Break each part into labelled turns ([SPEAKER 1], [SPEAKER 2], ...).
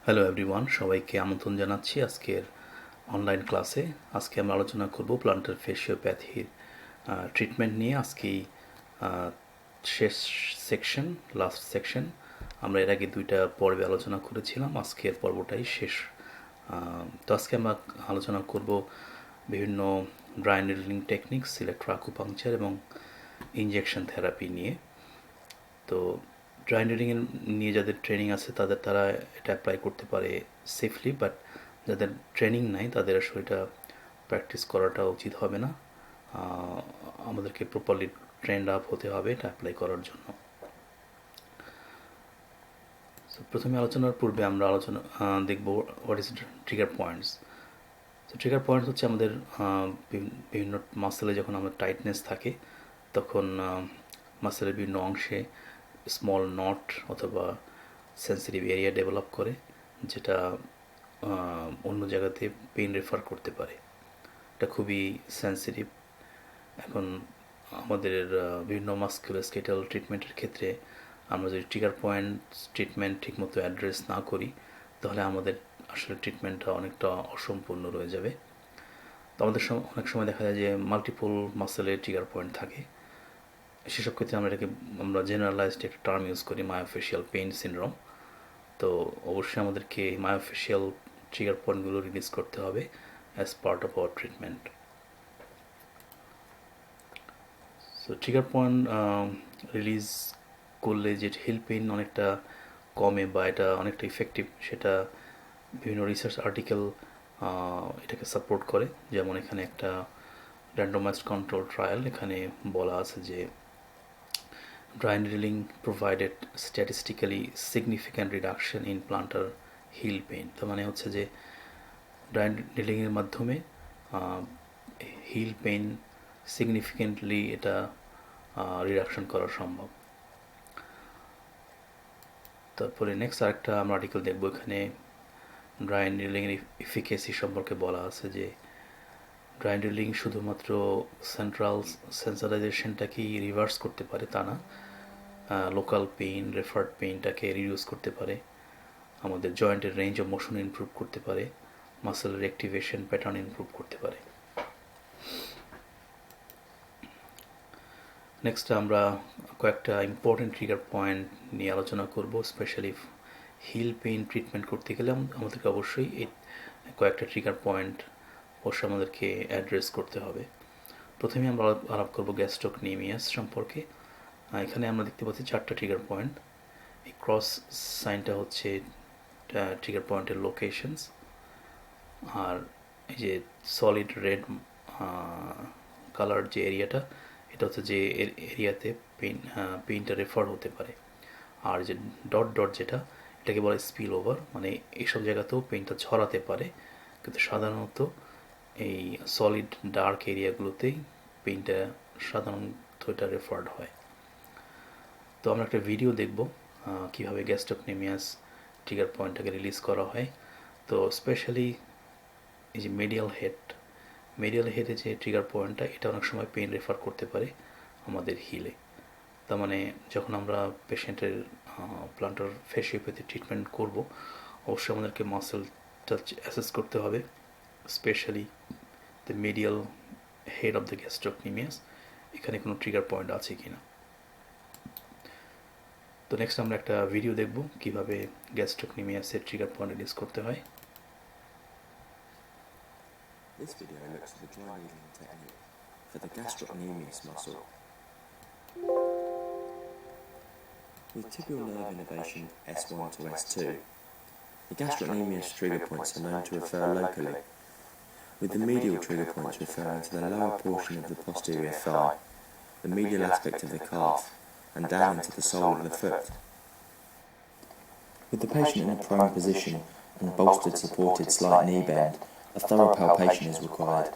[SPEAKER 1] Hello everyone, সবাইকে আমন্ত্রণ জানাচ্ছি আজকের অনলাইন ক্লাসে। আজকে আমরা আলোচনা করব প্লান্টার ফেসিওপ্যাথির ট্রিটমেন্ট নিয়ে। আজকেই শেষ সেকশন, লাস্ট সেকশন। আমরা এর আগে দুইটা পর্বে আলোচনা করেছিলাম, আজকের পর্বটাই শেষ। তো আজকে আমরা আলোচনা করব বিভিন্ন ড্রাই নিডলিং টেকনিক্স, ইলেক্ট্রোআকুপাংচার এবং ইনজেকশন থেরাপি নিয়ে। তো ড্রাই নিডলিং নিয়ে যাদের ট্রেনিং আছে তারা এটা অ্যাপ্লাই করতে পারে সেফলি, বাট যাদের ট্রেনিং নাই তাদের আসলে এটা প্র্যাকটিস করাটা উচিত হবে না। আমাদেরকে প্রপারলি ট্রেন্ড আপ হতে হবে এটা অ্যাপ্লাই করার জন্য। তো প্রথমে আলোচনার পূর্বে আমরা দেখব হোয়াট ইজ ট্রিগার পয়েন্টস। তো ট্রিগার পয়েন্টস হচ্ছে আমাদের বিভিন্ন মাসেলে যখন আমাদের টাইটনেস থাকে তখন মাসেলের বিভিন্ন অংশে স্মল নট অথবা সেন্সিটিভ এরিয়া ডেভেলপ করে, যেটা অন্য জায়গাতে পেইন রেফার করতে পারে। এটা খুবই সেন্সিটিভ। এখন আমাদের বিভিন্ন মাস্কুলোস্কেটাল ট্রিটমেন্টের ক্ষেত্রে আমরা যদি ট্রিগার পয়েন্ট ট্রিটমেন্ট ঠিকমতো অ্যাড্রেস না করি তাহলে আমাদের আসলে ট্রিটমেন্টটা অনেকটা অসম্পূর্ণ রয়ে যাবে। তো আমাদের অনেক সময় দেখা যায় যে মাল্টিপল মাসেলের ট্রিগার পয়েন্ট থাকে। সেসব ক্ষেত্রে আমরা জেনারেলাইজড একটা টার্ম ইউজ করি, মায়োফেশিয়াল পেইন সিনড্রোম। তো অবশ্যই আমাদেরকে মায়োফেশিয়াল ট্রিগার পয়েন্টগুলো রিলিজ করতে হবে as part of our treatment. So trigger point release করলে যে হিল পেইন অনেকটা কমে বা এটা অনেকটা ইফেক্টিভ, সেটা বিভিন্ন রিসার্চ আর্টিকেল এটাকে সাপোর্ট করে। যেমন এখানে একটা র্যান্ডমাইজড কন্ট্রোল ট্রায়াল, এখানে বলা আছে যে dry needling provided statistically significant reduction in plantar heel pain। তো মানে হচ্ছে যে ড্রাই নিডলিংয়ের মাধ্যমে হিল পেইন সিগনিফিকেন্টলি এটা রিডাকশন করা সম্ভব। তারপরে নেক্সট আরেকটা আমরা আর্টিকেল দেখব, এখানে ড্রাই নিডলিংয়ের এফিকেসি সম্পর্কে বলা আছে যে ড্রাই নিডলিং শুধুমাত্র সেন্ট্রাল সেন্সারাইজেশনটাকেই রিভার্স করতে পারে তা না, লোকাল পেইন, রেফার্ড পেইনটাকে রিডিউস করতে পারে, আমাদের জয়েন্টের রেঞ্জ অফ মোশন ইমপ্রুভ করতে পারে, মাসেলের অ্যাক্টিভেশন প্যাটার্ন ইমপ্রুভ করতে পারে। নেক্সট আমরা কয়েকটা ইম্পর্টেন্ট ট্রিগার পয়েন্ট নিয়ে আলোচনা করব। স্পেশালি হিল পেইন ট্রিটমেন্ট করতে গেলে আমাদেরকে অবশ্যই এই কয়েকটা ট্রিগার পয়েন্ট অবশ্যই আমাদেরকে অ্যাড্রেস করতে হবে। প্রথমে আমরা আলাপ করব গ্যাস্ট্রোকনিমিয়াস সম্পর্কে। এখানে আমরা দেখতে পাচ্ছি 4টা ট্রিগার পয়েন্ট। এই ক্রস সাইনটা হচ্ছে ট্রিগার পয়েন্টের লোকেশনস, আর এই যে সলিড রেড কালার যে এরিয়াটা, এটা হচ্ছে যে এরিয়াতে পেইনটা রেফার হতে পারে। আর যে ডট ডট যেটা, এটাকে বলে স্পিল ওভার, মানে এইসব জায়গাতেও পেইনটা ছড়াতে পারে, কিন্তু সাধারণত এই সলিড ডার্ক এরিয়াগুলোতেই পেইনটা সাধারণত এটা রেফার্ড হয়। তো আমরা একটা ভিডিও দেখব কীভাবে গ্যাস্ট্রোকনিমিয়াস ট্রিগার পয়েন্টটাকে রিলিজ করা হয়। তো স্পেশালি এই যে মিডিয়াল হেডে যে ট্রিগার পয়েন্টটা, এটা অনেক সময় পেইন রেফার করতে পারে আমাদের হিলে। তার মানে যখন আমরা পেশেন্টের প্লান্টার ফেসিওপ্যাথি ট্রিটমেন্ট করব, অবশ্যই আমাদেরকে মাসেলটা অ্যাসেস করতে হবে, specially the medial head of the gastrocnemius, এখানে কোনো ট্রিগার পয়েন্ট আছে কি না। তো নেক্সট আমরা একটা ভিডিও দেখব কীভাবে গ্যাস্ট্রোকনিমিয়াসের ট্রিগার পয়েন্ট রিলিজ করতে হয়।
[SPEAKER 2] This video looks at the dry needling technique for the gastrocnemius muscle. With tibial nerve innervation S1 to S2, the gastrocnemius trigger points are known to refer locally, with the medial trigger points referring to the lower portion of the posterior thigh, the medial aspect of the calf, and down into the sole of the foot. With the patient in a prone position and bolstered supported slight knee bend, a thorough palpation is required.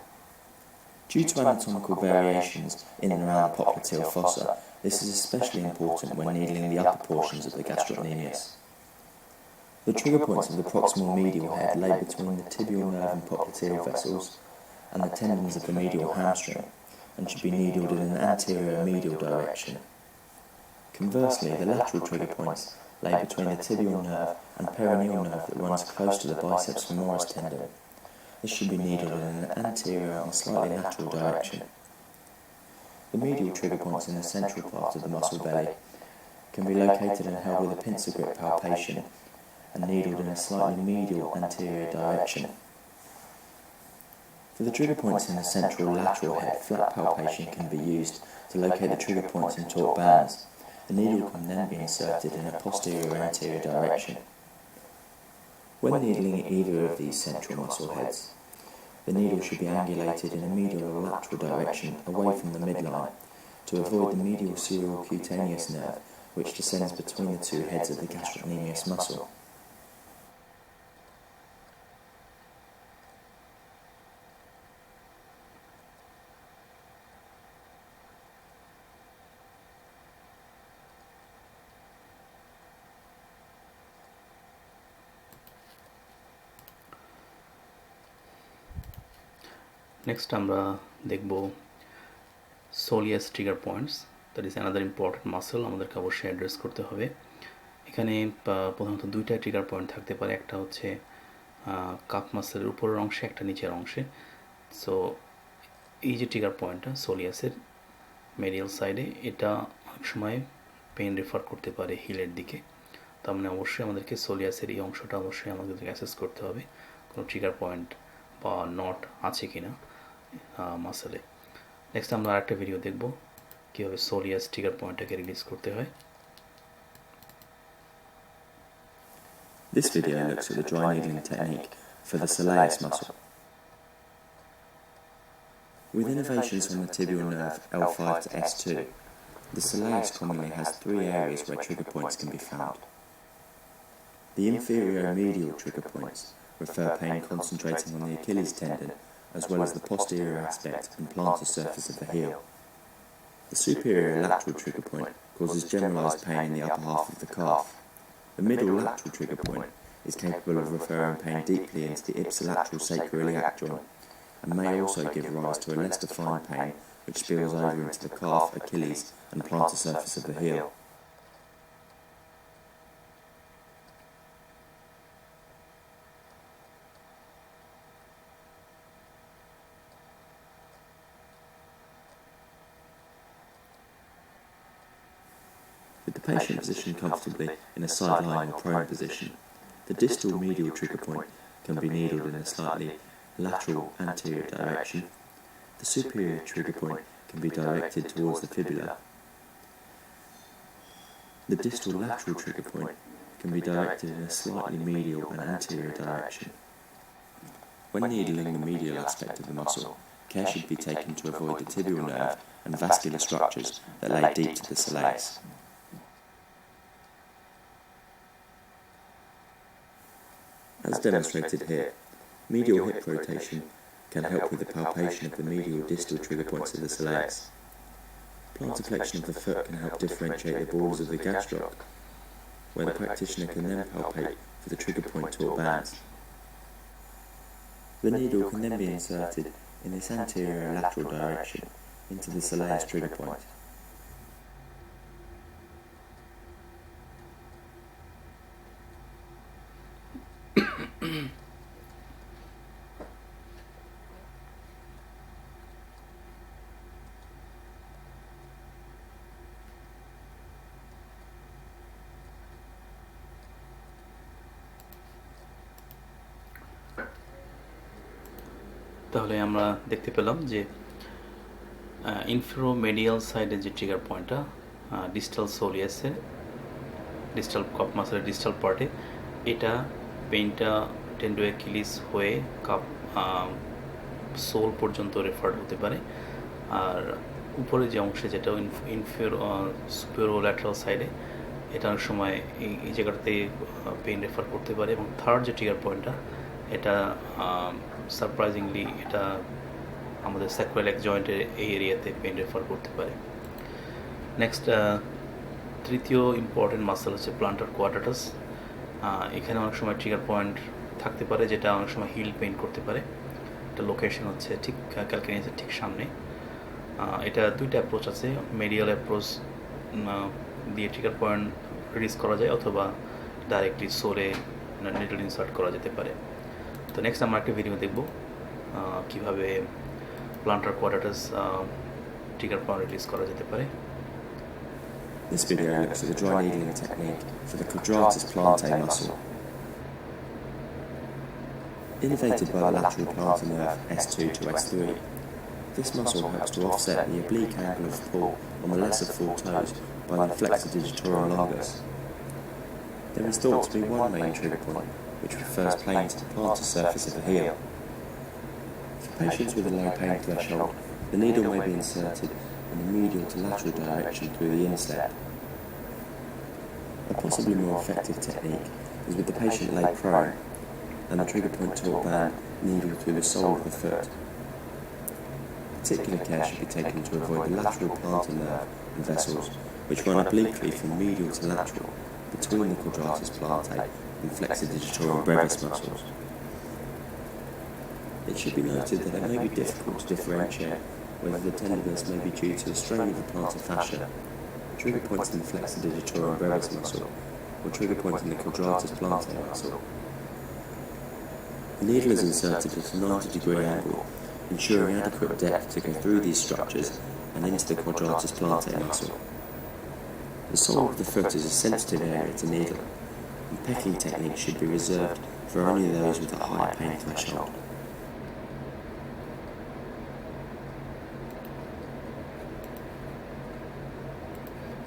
[SPEAKER 2] Due to anatomical variations in and around the popliteal fossa, this is especially important when needling the upper portions of the gastrocnemius. The trigger points of the proximal medial head lay between the tibial nerve and popliteal vessels and the tendons of the medial hamstring, and should be needled in an anterior medial direction. Conversely, the lateral trigger points lay between the tibial nerve and peroneal nerve that runs close to the biceps femoris tendon. This should be needled in an anterior and slightly lateral direction. The medial trigger points in the central part of the muscle belly can be located and held with a pincer grip palpation and needled in a slightly medial anterior direction. For the trigger points in the central lateral head, flat palpation can be used to locate the trigger points in taut bands. The needle can then be inserted in a posterior or anterior direction. When needling either of these central muscle heads, the needle should be angulated in a medial or lateral direction away from the midline to avoid the medial serial-cutaneous nerve, which descends between the two heads of the gastrocnemius muscle.
[SPEAKER 1] Next আমরা দেখব soleus trigger points, that is another important muscle আমাদেরকে অবশ্যই address করতে হবে। এখানে প্রধানত দুইটা trigger point থাকতে পারে, একটা হচ্ছে কাফ মাসেলের উপরের অংশে, একটা নিচের অংশে। সো এই যে ট্রিগার পয়েন্টটা সোলিয়াসের মেডিয়াল সাইডে, এটা অনেক সময় পেন রেফার করতে পারে হিলের দিকে। তার মানে অবশ্যই আমাদেরকে সোলিয়াসের এই অংশটা অবশ্যই আমাদেরকে অ্যাসেস করতে হবে কোনো ট্রিগার পয়েন্ট বা নট আছে কিনা মাসেলে। নেক্সট আমরা আরেকটা ভিডিও দেখব কীভাবে সোলিয়াস ট্রিগার পয়েন্টটাকে রিলিজ করতে হয়।
[SPEAKER 2] This video looks at the dry needling technique for the soleus muscle. With innervations from the tibial nerve L5 to S2, the soleus commonly has three areas where trigger points can be found. The inferior medial trigger points refer pain concentrating on the Achilles tendon as well as the posterior aspect and plantar surface of the heel. The superior lateral trigger point causes generalised pain in the upper half of the calf. The middle lateral trigger point is capable of referring pain deeply into the ipsilateral sacroiliac joint and may also give rise to a less defined pain which spills over into the calf, Achilles and plantar surface of the heel. With the patient positioned comfortably in a side-lying or prone position, the distal medial trigger point can be needled in a slightly lateral anterior direction. The superior trigger point can be directed towards the fibula. The distal lateral trigger point can be directed in a slightly medial and anterior direction. When needling the medial aspect of the muscle, care should be taken to avoid the tibial nerve and vascular structures that lay deep to the soleus. As demonstrated here, medial hip rotation can help with the palpation of the medial distal trigger points of the soleus. Plantar flexion of the foot can help differentiate the borders of the gastroc, where the practitioner can then palpate for the trigger point taut bands. The needle can then be inserted in this anterior lateral direction into the soleus trigger point.
[SPEAKER 1] তাহলে আমরা দেখতে পেলাম যে ইনফেরোমেডিয়াল সাইডের যে trigger পয়েন্টটা distal সোলিয়াসের distal cup মাসেলের distal পার্টে, এটা পেইনটা টেন্ডো অ্যাকিলিস হয়ে কাপ সোল পর্যন্ত রেফার হতে পারে। আর উপরে যে অংশে যেটা সুপিওরোল্যাটারাল সাইডে, এটা অনেক সময় এই জায়গাটাতে পেইন রেফার করতে পারে। এবং থার্ড যে ট্রিগার পয়েন্টটা, এটা সারপ্রাইজিংলি এটা আমাদের স্যাক্রোইলিয়াক জয়েন্টের এই এরিয়াতে পেইন রেফার করতে পারে। নেক্সট তৃতীয় ইম্পর্টেন্ট মাসেল হচ্ছে প্লান্টার কোয়াড্রাটাস। এখানে অনেক সময় ট্রিগার পয়েন্ট থাকতে পারে যেটা অনেক সময় হিল পেইন করতে পারে। এটা লোকেশন হচ্ছে ঠিক ক্যালকানিয়াসের ঠিক সামনে। এটা দুইটা অ্যাপ্রোচ আছে, মেডিয়াল অ্যাপ্রোচ দিয়ে ট্রিগার পয়েন্ট রিলিজ করা যায়, অথবা ডাইরেক্টলি সোলে নিডল ইনসার্ট করা যেতে পারে। তো নেক্সট আমরা একটা ভিডিও দেখব কীভাবে প্লান্টার কোয়াড্রাটাস ট্রিগার পয়েন্ট রিলিজ করা যেতে পারে।
[SPEAKER 2] This video looks at the dry needling technique for the quadratus plantae muscle. Innervated by the lateral plantar nerve S2 to S3, this muscle helps to offset the oblique angle of pull on the lesser four toes by the flexor digitorum longus. There is thought to be one main trigger point, which refers pain to the plantar surface of the heel. For patients with a low pain threshold, the needle may be inserted in the medial to lateral direction through the instep. A possibly more effective technique is with the patient laid prone and the trigger point torque band needle through the sole of the foot. Particular care should be taken to avoid the lateral plantar nerve and vessels, which run obliquely from medial to lateral between the quadratus plantae and flexor digitorum brevis muscles. It should be noted that it may be difficult to differentiate whether the tenderness may be due to a strain of the plantar fascia, trigger points in the flexor digitorum brevis muscle, or trigger points in the quadratus plantae muscle. The needle is inserted at a 90-degree angle, ensuring adequate depth to go through these structures and into the quadratus plantae muscle. The sole of the foot is a sensitive area to needle, and pecking techniques should be reserved for only those with a high pain threshold.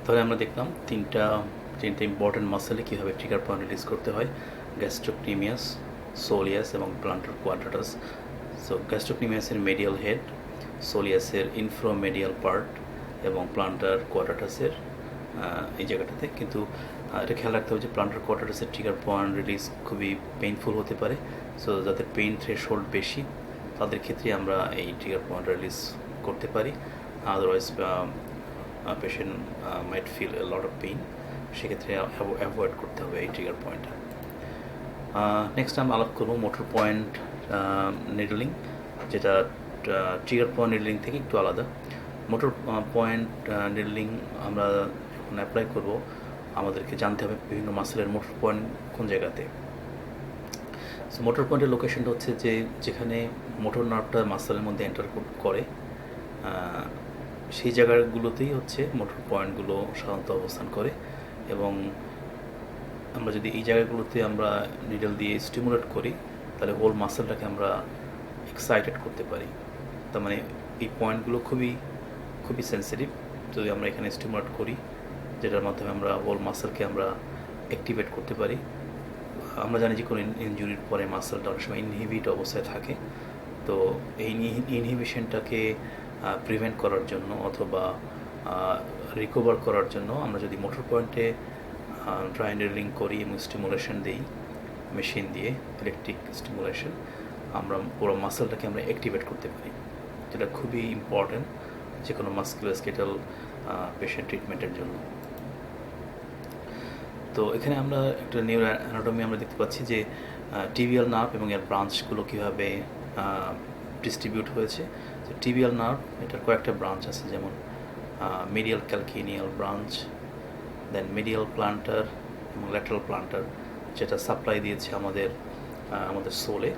[SPEAKER 1] তাহলে আমরা দেখলাম তিনটা important মাসেলে কীভাবে trigger point release করতে হয়: gastrocnemius, soleus এবং plantar quadratus. So গ্যাস্ট্রোকনিমিয়াসের medial head, সোলিয়াসের ইনফ্রোমেডিয়াল পার্ট এবং প্লান্টার কোয়াড্রাটাসের এই জায়গাটাতে। কিন্তু এটা খেয়াল রাখতে হবে যে প্লান্টার কোয়াড্রাটাসের ট্রিগার পয়েন্ট রিলিজ খুবই পেইনফুল হতে পারে। সো যাদের পেইন থ্রেশহোল্ড বেশি তাদের ক্ষেত্রে আমরা এই ট্রিগার পয়েন্ট রিলিজ করতে পারি। Otherwise patient might feel a lot of pain, সেক্ষেত্রে অ্যাভয়েড করতে হবে এই ট্রিগার পয়েন্টটা। নেক্সট আমরা আলাপ করবো মোটর পয়েন্ট নিডলিং, যেটা ট্রিগার পয়েন্ট নিডলিং থেকে একটু আলাদা। মোটর পয়েন্ট নিডলিং আমরা যখন অ্যাপ্লাই করবো আমাদেরকে জানতে হবে বিভিন্ন মাসেলের মোটর পয়েন্ট কোন জায়গাতে। সো মোটর পয়েন্টের লোকেশনটা হচ্ছে যে যেখানে মোটর নার্ভটা মাসেলের মধ্যে এন্টার করে সেই জায়গাগুলোতেই হচ্ছে মোটর পয়েন্টগুলো সাধারণত অবস্থান করে। এবং আমরা যদি এই জায়গাগুলোতে আমরা নিডল দিয়ে স্টিমুলেট করি তাহলে হোল মাসেলটাকে আমরা এক্সাইটেড করতে পারি। তার মানে এই পয়েন্টগুলো খুবই খুবই সেন্সিটিভ। যদি আমরা এখানে স্টিমুলেট করি, যেটার মাধ্যমে আমরা হোল মাসেলকে আমরা অ্যাক্টিভেট করতে পারি। আমরা জানি যে কোনো ইনজুরির পরে মাসেলটা অনেক সময় ইনহিবিট অবস্থায় থাকে। তো এই ইনহিবিশনটাকে প্রিভেন্ট করার জন্য অথবা রিকভার করার জন্য আমরা যদি মোটর পয়েন্টে ড্রাই নিডলিং করি এবং স্টিমুলেশন দিই মেশিন দিয়ে, ইলেকট্রিক স্টিমুলেশন, আমরা পুরো মাসেলটাকে আমরা অ্যাক্টিভেট করতে পারি, যেটা খুবই ইম্পর্ট্যান্ট যে কোনো মাস্কুলোস্কেটাল পেশেন্ট ট্রিটমেন্টের জন্য। তো এখানে আমরা একটা নিউরো অ্যানাটমি আমরা দেখতে পাচ্ছি যে টিবিয়াল নার্ভ এবং এর ব্রাঞ্চগুলো কীভাবে ডিস্ট্রিবিউট হয়েছে। তো টিবিয়াল নার্ভ, এটার কয়েকটা ব্রাঞ্চ আছে, যেমন মিডিয়াল ক্যালকিনিয়াল ব্রাঞ্চ, দেন মিডিয়াল প্লান্টার এবং ল্যাটারাল প্লান্টার, যেটা সাপ্লাই দিয়েছে আমাদের সোলে।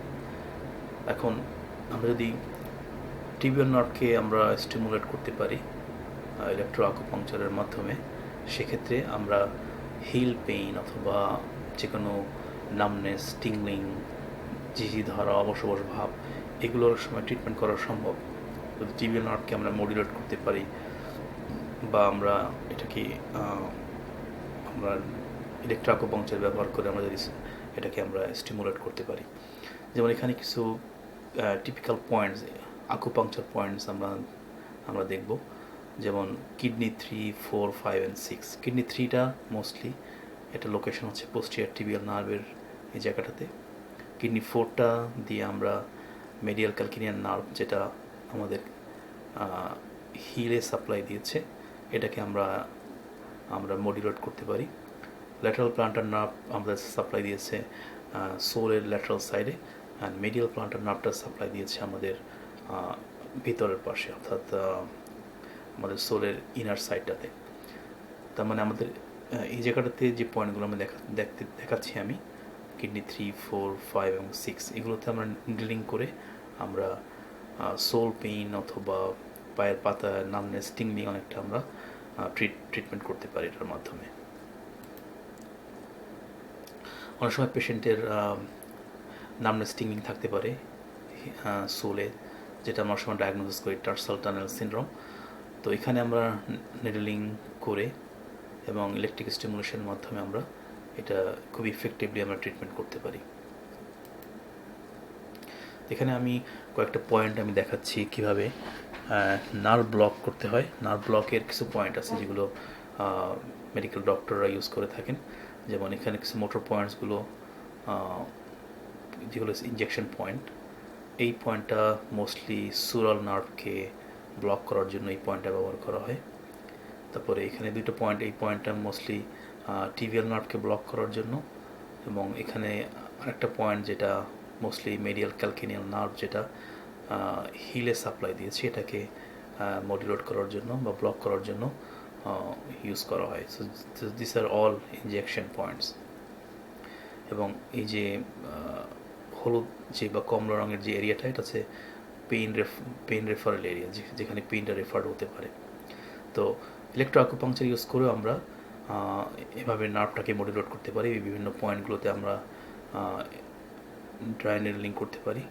[SPEAKER 1] এখন আমরা যদি টিবিয়াল নার্ভকে আমরা স্টিমুলেট করতে পারি ইলেকট্রোআকুপাংচারের মাধ্যমে, সেক্ষেত্রে আমরা হিল পেইন অথবা যে কোনো নামনেস, টিংলিং, ঝিঝি ধরা, অবশ ভাব, এগুলোর সময় ট্রিটমেন্ট করা সম্ভব যদি টিবিয়াল নার্ভকে আমরা মডুলেট করতে পারি, বা আমরা এটাকে আমরা ইলেকট্রোআকুপাংচার ব্যবহার করে আমরা যদি এটাকে আমরা স্টিমুলেট করতে পারি। যেমন এখানে কিছু টিপিক্যাল পয়েন্টস, আকুপাংচার পয়েন্টস আমরা দেখব। যেমন কিডনি 3, 4, 5 and 6। কিডনি 3টা মোস্টলি এটা লোকেশন হচ্ছে পোস্টিয়ার টিবিয়াল নার্ভের এই জায়গাটাতে। কিডনি 4টা দিয়ে আমরা মেডিয়াল ক্যালকিনিয়ান নার্ভ, যেটা আমাদের হিলে সাপ্লাই দিয়েছে, এটাকে আমরা মডুলেট করতে পারি। ল্যাটারাল প্লান্টার নার্ভ আমাদের সাপ্লাই দিয়েছে সোলের ল্যাটারাল সাইডে, অ্যান্ড মিডিয়াল প্লান্টার নার্ভটা সাপ্লাই দিয়েছে আমাদের ভিতরের পাশে, অর্থাৎ আমাদের সোলের ইনার সাইডটাতে। তার মানে আমাদের এই জায়গাটাতে যে পয়েন্টগুলো আমরা দেখাচ্ছি আমি কিডনি 3, 4, 5 এবং 6 এগুলোতে আমরা নিডলিং করে আমরা সোল পেইন অথবা পায়ের পাতা নামনেস টিংলিং অনেকটা আমরা ট্রিটমেন্ট করতে পারি এটার মাধ্যমে। অনেক সময় পেশেন্টের নামনেস টিংলিং থাকতে পারে সোলে, যেটা আমরা সময় ডায়াগনোসিস করি টার্সাল টানেল সিনড্রোম। তো এখানে আমরা নিডলিং করে এবং ইলেকট্রিক স্টিমুলেশনের মাধ্যমে আমরা এটা খুব ইফেক্টিভলি আমরা ট্রিটমেন্ট করতে পারি। এখানে আমি কয়েকটা পয়েন্ট আমি দেখাচ্ছি কিভাবে নার্ভ ব্লক করতে হয়। নার্ভ ব্লকের কিছু পয়েন্ট আছে যেগুলো মেডিকেল ডক্টররা ইউজ করে থাকেন, যেমন এখানে কিছু মোটর পয়েন্টসগুলো যেগুলো ইনজেকশন পয়েন্ট। এই পয়েন্টটা মোস্টলি সুরাল নার্ভকে ব্লক করার জন্য এই পয়েন্টটা ব্যবহার করা হয়। তারপরে এখানে দুটো পয়েন্ট, এই পয়েন্টটা মোস্টলি টিবিয়াল নার্ভকে ব্লক করার জন্য, এবং এখানে আরেকটা পয়েন্ট যেটা মোস্টলি মেডিয়াল ক্যালকেনিয়াল নার্ভ যেটা হিলে সাপ্লাই দিয়েছে এটাকে মডিউলেট করার জন্য বা ব্লক করার জন্য ইউজ করা হয়। So this are all injection points. এবং এই যে হলুদ যে বা কমলা রঙের যে এরিয়াটা এটা হচ্ছে পেইন রেফারেল এরিয়া, যেখানে পেইনটা রেফার্ড হতে পারে। তো ইলেকট্রোআকুপাংচার ইউজ করেও আমরা এভাবে নার্ভটাকে মডিউলেট করতে পারি। বিভিন্ন পয়েন্টগুলোতে আমরা ড্রাই নিডলিং করতে পারি,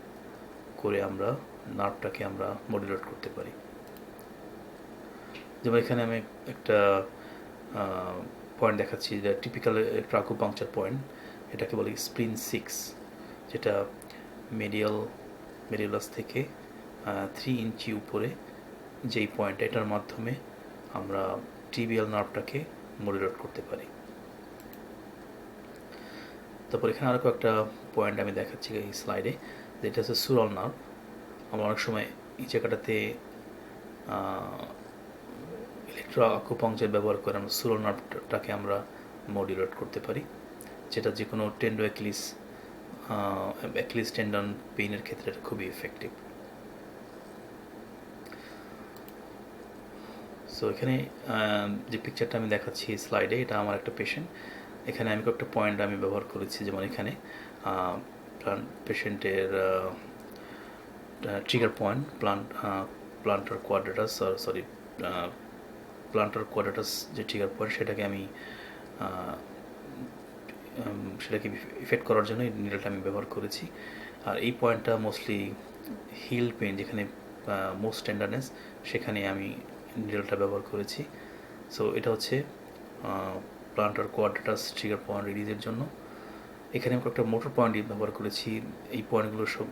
[SPEAKER 1] করে আমরা নার্ভটাকে আমরা মডিউলেট করতে পারি। যেমন এখানে আমি একটা পয়েন্ট দেখাচ্ছি, যেটা টিপিক্যাল ইলেকট্রোআকুপাংচার পয়েন্ট, এটাকে বলি স্প্লিন 6, যেটা মেডিয়ালাস থেকে 3 ইঞ্চি উপরে যেই পয়েন্ট, এটার মাধ্যমে আমরা টিবিয়াল নার্ভটাকে মডিউলেট করতে পারি। তারপর এখানে আরও একটা পয়েন্ট আমি দেখাচ্ছি এই স্লাইডে, যেটা হচ্ছে সুরাল নার্ভ। আমরা অনেক সময় এই জায়গাটাতে ইলেকট্রোআকুপাংচার ব্যবহার করে আমরা সুরাল নার্ভটাকে আমরা মডিউলেট করতে পারি, যেটা যে কোনো টেন্ডো অ্যাকিলিস টেন্ডন পেইনের ক্ষেত্রে এটা খুবই এফেক্টিভ। সো এখানে যে পিকচারটা আমি দেখাচ্ছি স্লাইডে, এটা আমার একটা পেশেন্ট। এখানে আমি কয়েকটা পয়েন্ট আমি ব্যবহার করেছি, যেমন এখানে পেশেন্টের ট্রিগার পয়েন্ট প্লান্টার কোয়াড্রাটাস যে ট্রিগার পয়েন্ট, সেটাকে ইফেক্ট করার জন্য এই নিডলটা আমি ব্যবহার করেছি। আর এই পয়েন্টটা মোস্টলি হিল পেন, যেখানে মোস্ট টেন্ডারনেস, সেখানে আমি নিডলটা ব্যবহার করেছি। সো এটা হচ্ছে প্লান্টার কোয়াড্রাটাস ট্রিগার পয়েন্ট রিলিজের জন্য। এখানে আমি একটা মোটর পয়েন্ট ব্যবহার করেছি। এই পয়েন্টগুলো সব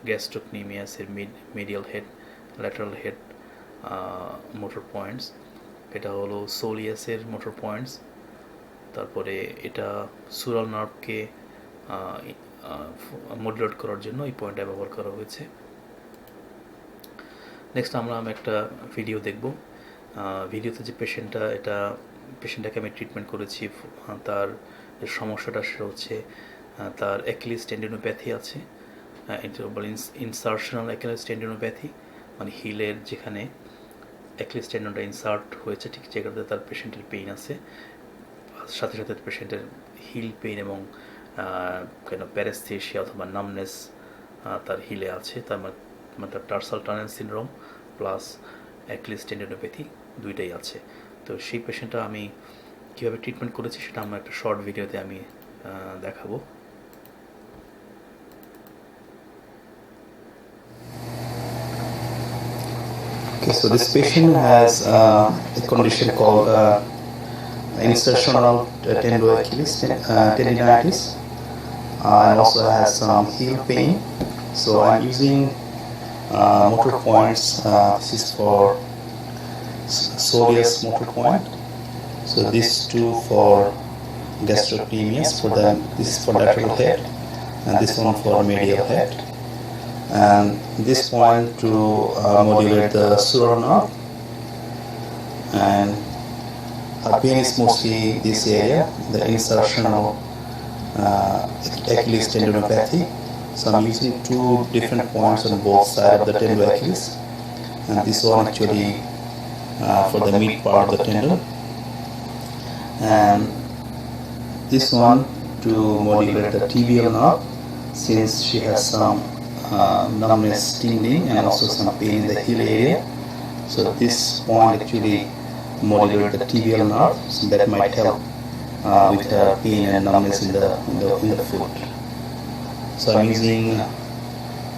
[SPEAKER 1] গ্যাস্ট্রোকনিমিয়াসের medial head, lateral head motor points. এটা হলো সোলিয়াসের মোটর পয়েন্টস। তারপরে এটা সুরাল নার্ভকে মডিউলেট করার জন্য এই পয়েন্টটা ব্যবহার করা হয়েছে। নেক্সট আমি একটা ভিডিও দেখব। ভিডিওতে যে পেশেন্টটাকে আমি ট্রিটমেন্ট করেছি, তার যে সমস্যাটা সেটা হচ্ছে তার অ্যাকিলিস টেন্ডিনোপ্যাথি আছে, ইনসার্শনাল অ্যাকিলিস টেন্ডিনোপ্যাথি, মানে হিলের যেখানে অ্যাকিলিস টেন্ডনটা ইনসার্ট হয়েছে ঠিক জায়গাতে তার পেশেন্টের পেইন আছে। সাথে সাথে পেশেন্টের হিল পেইন এবং প্যারেস্থেশিয়া অথবা নামনেস তার হিলে আছে। তার তার টার্সাল টানেল সিনড্রোম প্লাস অ্যাকিলিস টেন্ডিনোপ্যাথি দুইটাই আছে। তো সেই পেশেন্টটা আমি কীভাবে ট্রিটমেন্ট করেছি সেটা আমার একটা শর্ট ভিডিওতে আমি দেখাবো।
[SPEAKER 3] Okay, so this patient has a condition called insertional tendinitis and also has some heel pain. So I'm using motor points. This is for soleus motor point. So these two for gastrocnemius, this is for lateral head, and this one for medial head. And this point to modulate the sural nerve, and our pain is mostly this area, the insertional Achilles tendinopathy. So I'm using two different points on both sides of the tendon Achilles, and this one actually for the mid part of the tendon, and this one to modulate the tibial nerve, since she has some numbness, tingling, and also some pain in the heel area. So this point actually modulate the tibial nerve, so that might help with her pain and numbness in the foot. So I'm using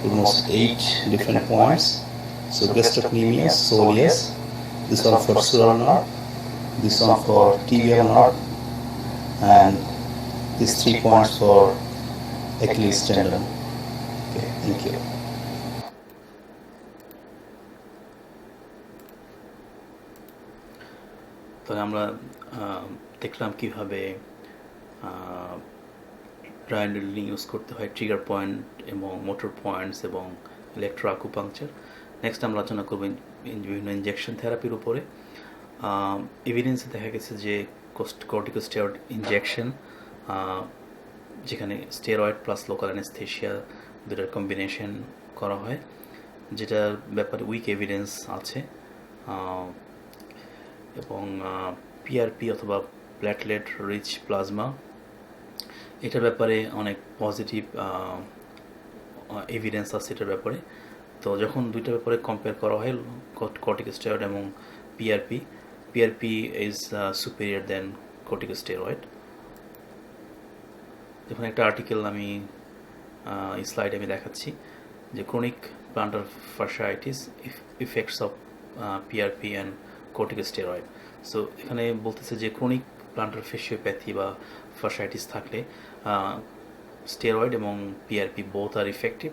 [SPEAKER 3] almost 8 different points. So gastrocnemius, soleus, this one for sural nerve, this one for tibial nerve, and these 3 points for Achilles tendon. Okay, thank you.
[SPEAKER 1] তাহলে আমরা দেখলাম কীভাবে ট্রায়াঙ্গেলিং use করতে হয়, trigger point এবং motor points এবং ইলেকট্রোআকুপাংচার। Next আমরা আলোচনা করব বিভিন্ন ইনজেকশন থেরাপির উপরে। এভিডেন্সে দেখা গেছে যে কর্টিকোস্টেরয়েড ইনজেকশন, যেখানে স্টেরয়েড প্লাস লোকাল অ্যানেস্থেশিয়া দুটার কম্বিনেশন করা হয়, যেটার ব্যাপারে উইক এভিডেন্স আছে, এবং পিআরপি অথবা প্ল্যাটলেট রিচ প্লাজমা, এটার ব্যাপারে অনেক পজিটিভ এভিডেন্স আছে এটার ব্যাপারে। তো যখন দুইটার ব্যাপারে কম্পেয়ার করা হয়, কর্টিকোস্টেরয়েড এবং PRP is superior than corticosteroid. এখন একটা আর্টিকেল আমি এই স্লাইডে আমি দেখাচ্ছি যে chronic plantar fasciitis effects of PRP and corticosteroid. So এখানে বলতেছে যে ক্রনিক প্লান্টার ফেসিওপ্যাথি বা ফার্সাইটিস থাকলে স্টেরয়েড এবং পিআরপি বোথ আর ইফেক্টিভ,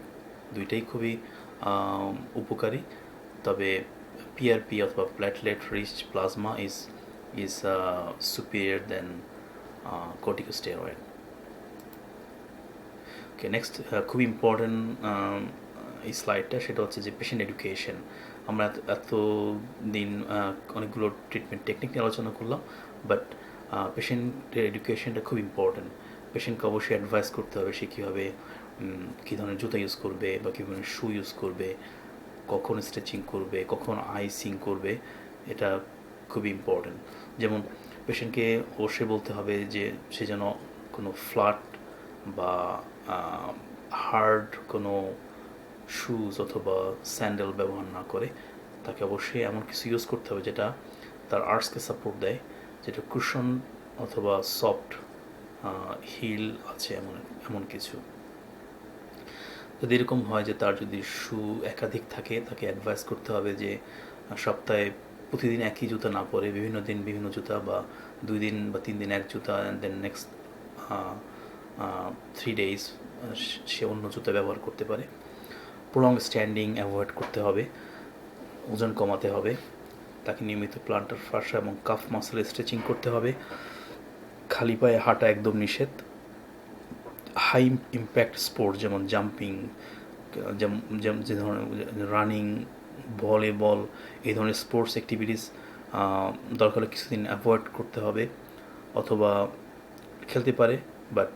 [SPEAKER 1] দুইটাই খুবই উপকারী। তবে পিআরপি অথবা platelet rich plasma is superior than corticosteroid. Okay, next খুব ইম্পর্টেন্ট এই স্লাইডটা, সেটা হচ্ছে যে পেশেন্ট এডুকেশন। আমরা এতদিন অনেকগুলো ট্রিটমেন্ট টেকনিক নিয়ে আলোচনা করলাম, বাট পেশেন্টের এডুকেশনটা খুব ইম্পর্টেন্ট। পেশেন্টকে অবশ্যই অ্যাডভাইস করতে হবে সে কীভাবে কী ধরনের জুতা ইউজ করবে বা কী ধরনের শু ইউজ করবে, কখন স্ট্রেচিং করবে, কখন আইসিং করবে, এটা খুবই ইম্পর্টেন্ট। যেমন পেশেন্টকে অবশ্যই বলতে হবে যে সে যেন কোনো ফ্ল্যাট বা হার্ড কোনো শুজ অথবা স্যান্ডেল ব্যবহার না করে তাকে অবশ্যই এমন কিছু ইউজ করতে হবে যেটা তার আর্টসকে সাপোর্ট দেয়, যেটা কুশন অথবা সফট হিল আছে এমন কিছু। যদি এরকম হয় যে তার যদি শু একাধিক থাকে, তাকে অ্যাডভাইস করতে হবে যে সপ্তাহে প্রতিদিন একই জুতা না পরে বিভিন্ন দিন বিভিন্ন জুতা, বা 2 দিন বা 3 দিন এক জুতা, অ্যান্ড দেন নেক্সট 3 days সে অন্য জুতা ব্যবহার করতে পারে। প্রলং স্ট্যান্ডিং অ্যাভয়েড করতে হবে, ওজন কমাতে হবে, তাকে নিয়মিত প্লান্টার ফার্সা এবং কাফ মাসেল স্ট্রেচিং করতে হবে। খালি পায়ে হাঁটা একদম নিষেধ। হাই ইম্প্যাক্ট স্পোর্টস যেমন জাম্পিং, যে ধরনের রানিং, ভলিবল, এই ধরনের স্পোর্টস অ্যাক্টিভিটিস দরকার হলে কিছুদিন অ্যাভয়েড করতে হবে, অথবা খেলতে পারে বাট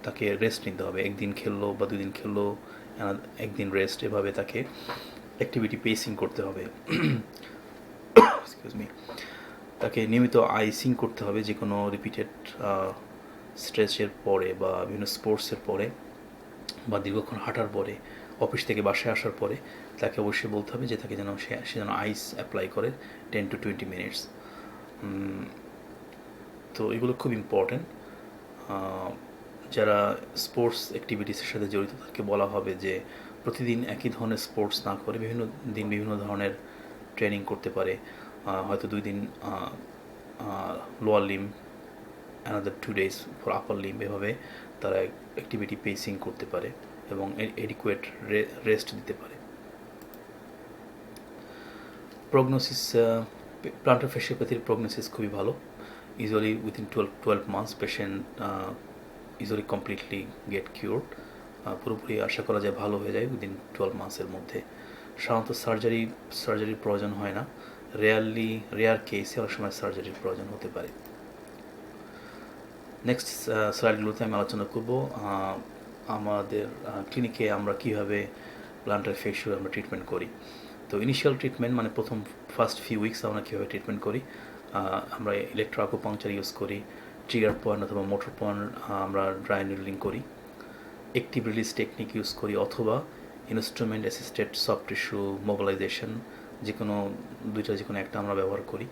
[SPEAKER 1] তাকে রেস্ট নিতে হবে। একদিন খেললো বা 2 দিন খেললো, একদিন রেস্ট, এভাবে তাকে অ্যাক্টিভিটি পেসিং করতে হবে। Excuse me. তাকে নিয়মিত আইসিং করতে হবে যে কোনো রিপিটেড স্ট্রেচের পরে বা বিভিন্ন স্পোর্টসের পরে বা দীর্ঘক্ষণ হাঁটার পরে, অফিস থেকে বাসায় আসার পরে তাকে অবশ্যই বলতে হবে যে তাকে যেন সে যেন আইস অ্যাপ্লাই করে 10 to 20 minutes। তো এগুলো খুব ইম্পর্টেন্ট। যারা স্পোর্টস অ্যাক্টিভিটিসের সাথে জড়িত তাদেরকে বলা হবে যে প্রতিদিন একই ধরনের স্পোর্টস না করে বিভিন্ন দিন বিভিন্ন ধরনের ট্রেনিং করতে পারে। হয়তো 2 দিন lower Lim, another 2 days for upper Lim, এভাবে তারা অ্যাক্টিভিটি পেসিং করতে পারে এবং এডিকুয়েট রেস্ট দিতে পারে। প্রগনোসিস, প্লান্টার ফ্যাসিওপ্যাথির প্রগনোসিস খুবই ভালো। Usually within 12 months patient usually completely get cured. পুরোপুরি আশা করা যায় ভালো হয়ে যায় উইদিন 12 months মধ্যে। সাধারণত সার্জারির প্রয়োজন হয় না, রেয়ার কেসে অনেক সময় সার্জারির প্রয়োজন হতে পারে। নেক্সট স্লাইডগুলোতে আমি আলোচনা করব আমাদের ক্লিনিকে আমরা কীভাবে প্লান্টার ফ্যাসিও আমরা ট্রিটমেন্ট করি। তো ইনিশিয়াল ট্রিটমেন্ট মানে ফার্স্ট ফিউ উইকস আমরা কীভাবে ট্রিটমেন্ট করি। আমরা ইলেকট্রোআকুপাংচার ইউজ করি, ট্রিগার পয়েন্ট অথবা মোটর পয়েন্ট আমরা ড্রাই নিডলিং করি, অ্যাক্টিভ রিলিজ টেকনিক ইউজ করি, অথবা instrument assisted soft tissue mobilisation, যে কোনো একটা আমরা ব্যবহার করি।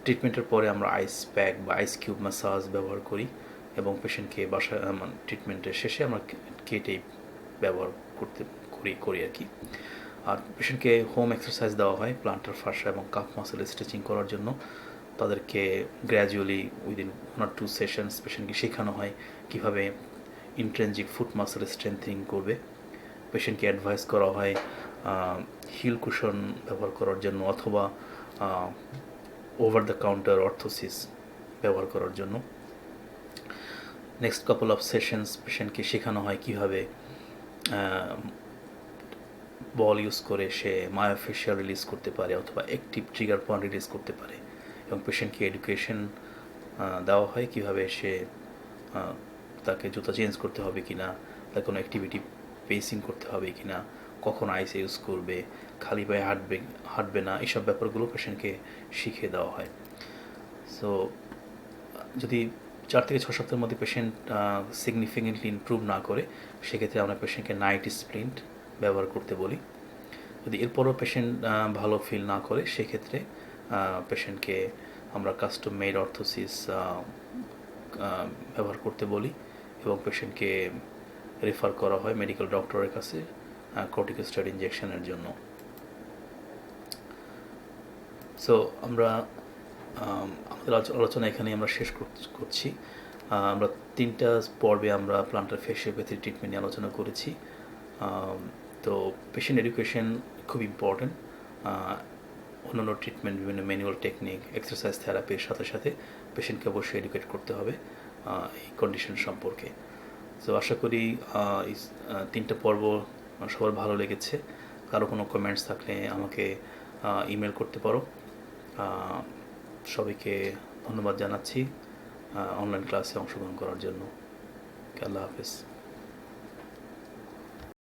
[SPEAKER 1] ট্রিটমেন্টের পরে আমরা আইস প্যাক বা আইস কিউব ম্যাসাজ ব্যবহার করি এবং পেশেন্টকে বাসায় ট্রিটমেন্টের শেষে আমরা কেটে ব্যবহার করি আর কি। আর পেশেন্টকে হোম এক্সারসাইজ দেওয়া হয় প্লান্টার ফাসা এবং কাফ মাসেল স্ট্রেচিং করার জন্য। তাদেরকে গ্র্যাজুয়ালি উইদিন 1 or 2 সেশনস পেশেন্টকে শেখানো হয় কীভাবে ইন্ট্রেনজিক ফুট মাসেল স্ট্রেংথেনিং করবে। পেশেন্টকে অ্যাডভাইস করা হয় হিল কুশন ব্যবহার করার জন্য অথবা ওভার দ্য কাউন্টার অর্থোসিস ব্যবহার করার জন্য। নেক্সট কাপল অফ সেশনস পেশেন্টকে শেখানো হয় কীভাবে বল ইউজ করে সে মায়োফেশিয়াল রিলিজ করতে পারে অথবা অ্যাক্টিভ ট্রিগার পয়েন্ট রিলিজ করতে পারে, এবং পেশেন্টকে এডুকেশন দেওয়া হয় কীভাবে সে তাকে জুতা চেঞ্জ করতে হবে কি না, তার কোনো অ্যাক্টিভিটি পেসিং করতে হবে কি না, কখন আইস ইউজ করবে, খালি পায়ে হাঁটবে না, এইসব ব্যাপারগুলো পেশেন্টকে শিখিয়ে দেওয়া হয়। সো যদি 4 থেকে 6 সপ্তাহের মধ্যে পেশেন্ট সিগনিফিকেন্টলি ইমপ্রুভ না করে, সেক্ষেত্রে আমরা পেশেন্টকে নাইট স্প্লিন্ট ব্যবহার করতে বলি। যদি এরপরও পেশেন্ট ভালো ফিল না করে, সেক্ষেত্রে পেশেন্টকে আমরা কাস্টম মেড অর্থোসিস ব্যবহার করতে বলি এবং পেশেন্টকে রেফার করা হয় মেডিকেল ডক্টরের কাছে কর্টিকোস্টেরয়েড ইনজেকশনের জন্য। সো আমরা আমাদের আলোচনা এখানে আমরা শেষ করছি। আমরা 3টা পর্বে আমরা প্লান্টার ফ্যাসিওপ্যাথি ট্রিটমেন্ট নিয়ে আলোচনা করেছি। তো পেশেন্ট এডুকেশন খুব ইম্পর্ট্যান্ট। অন্যান্য ট্রিটমেন্ট, বিভিন্ন ম্যানুয়াল টেকনিক, এক্সারসাইজ থেরাপির সাথে সাথে পেশেন্টকে অবশ্যই এডুকেট করতে হবে এই কন্ডিশন সম্পর্কে। তো আশা করি এই 3টা পর্ব সবার ভালো লেগেছে। কারো কোনো কমেন্টস থাকলে আমাকে ইমেল করতে পারো। সবাইকে ধন্যবাদ জানাচ্ছি অনলাইন ক্লাসে অংশগ্রহণ করার জন্য। আল্লাহ হাফেজ।